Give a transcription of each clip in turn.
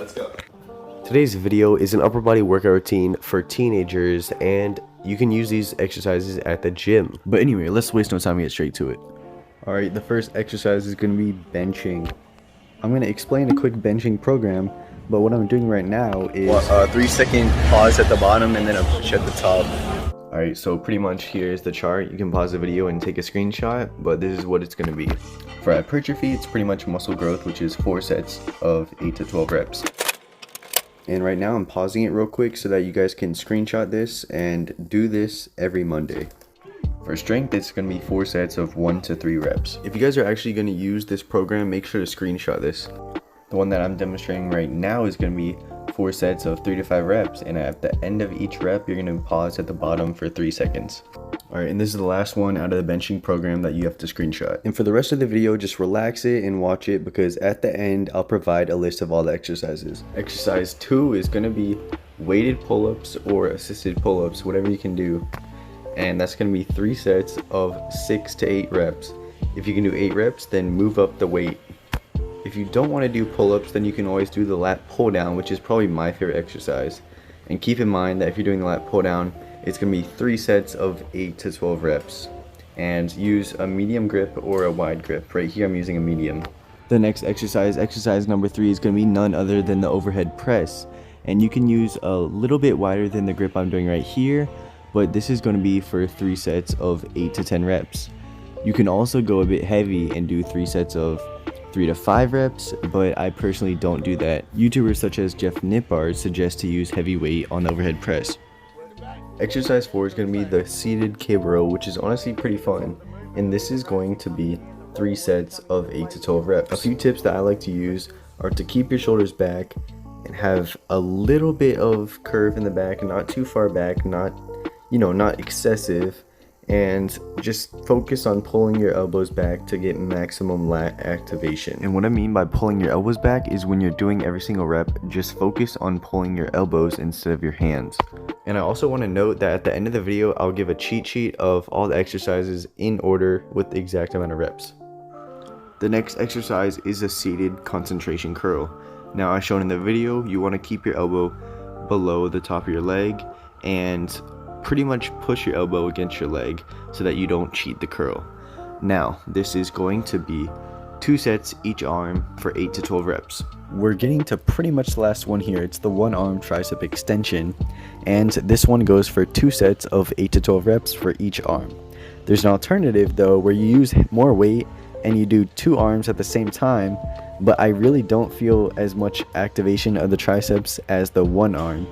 Let's go. Today's video is an upper body workout routine for teenagers, and you can use these exercises at the gym. But anyway, let's waste no time and get straight to it. Alright, the first exercise is going to be benching. I'm going to explain a quick benching program, but what I'm doing right now is 3-second pause at the bottom and then a push at the top. Alright, so pretty much here's the chart. You can pause the video and take a screenshot, but this is what it's going to be. For hypertrophy, it's pretty much muscle growth, which is 4 sets of 8 to 12 reps. And right now I'm pausing it real quick so that you guys can screenshot this and do this every Monday. For strength, it's going to be 4 sets of 1 to 3 reps. If you guys are actually going to use this program, make sure to screenshot this. The one that I'm demonstrating right now is going to be 4 sets of 3 to 5 reps, and at the end of each rep, you're going to pause at the bottom for 3 seconds. Alright, and this is the last one out of the benching program that you have to screenshot. And for the rest of the video, just relax it and watch it, because at the end, I'll provide a list of all the exercises. Exercise 2 is going to be weighted pull-ups or assisted pull-ups, whatever you can do. And that's going to be 3 sets of 6 to 8 reps. If you can do 8 reps, then move up the weight. If you don't want to do pull-ups, then you can always do the lat pull-down, which is probably my favorite exercise. And keep in mind that if you're doing the lat pull-down, it's going to be 3 sets of 8 to 12 reps. And use a medium grip or a wide grip. Right here I'm using a medium. The next exercise number 3, is going to be none other than the overhead press. And you can use a little bit wider than the grip I'm doing right here, but this is going to be for 3 sets of 8 to 10 reps. You can also go a bit heavy and do 3 sets of 3 to 5 reps, but I personally don't do that. YouTubers such as Jeff Nippard suggest to use heavy weight on the overhead press. Exercise 4 is going to be the seated cable row, which is honestly pretty fun, and this is going to be 3 sets of 8 to 12 reps. A few tips that I like to use are to keep your shoulders back and have a little bit of curve in the back, not too far back, not excessive, and just focus on pulling your elbows back to get maximum lat activation. And what I mean by pulling your elbows back is when you're doing every single rep, just focus on pulling your elbows instead of your hands. And I also want to note that at the end of the video, I'll give a cheat sheet of all the exercises in order with the exact amount of reps. The next exercise is a seated concentration curl. Now, as shown in the video, you want to keep your elbow below the top of your leg and pretty much push your elbow against your leg so that you don't cheat the curl. Now, this is going to be 2 sets each arm for 8 to 12 reps. We're getting to pretty much the last one here. It's the one arm tricep extension, and this one goes for 2 sets of 8 to 12 reps for each arm. There's an alternative though where you use more weight and you do 2 arms at the same time, but I really don't feel as much activation of the triceps as the one arm.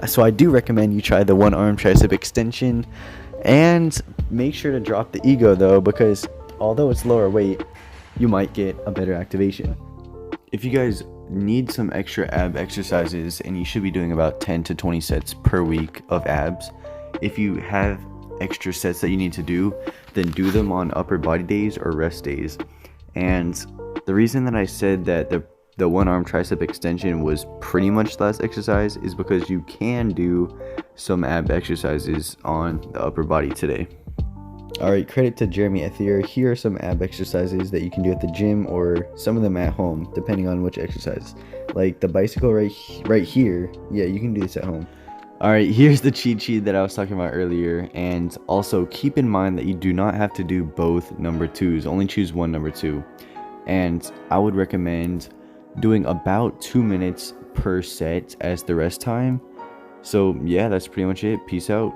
So I do recommend you try the one arm tricep extension, and make sure to drop the ego though, because although it's lower weight, you might get a better activation. If you guys need some extra ab exercises, and you should be doing about 10 to 20 sets per week of abs, if you have extra sets that you need to do, then do them on upper body days or rest days. And the reason that I said that the one arm tricep extension was pretty much the last exercise is because you can do some ab exercises on the upper body today. Alright, credit to Jeremy Ethier. Here are some ab exercises that you can do at the gym, or some of them at home, depending on which exercise. Like the bicycle right here. Yeah, you can do this at home. Alright, here's the cheat sheet that I was talking about earlier, and also keep in mind that you do not have to do both number 2s. Only choose one number 2. And I would recommend doing about 2 minutes per set as the rest time. So yeah, that's pretty much it. Peace out.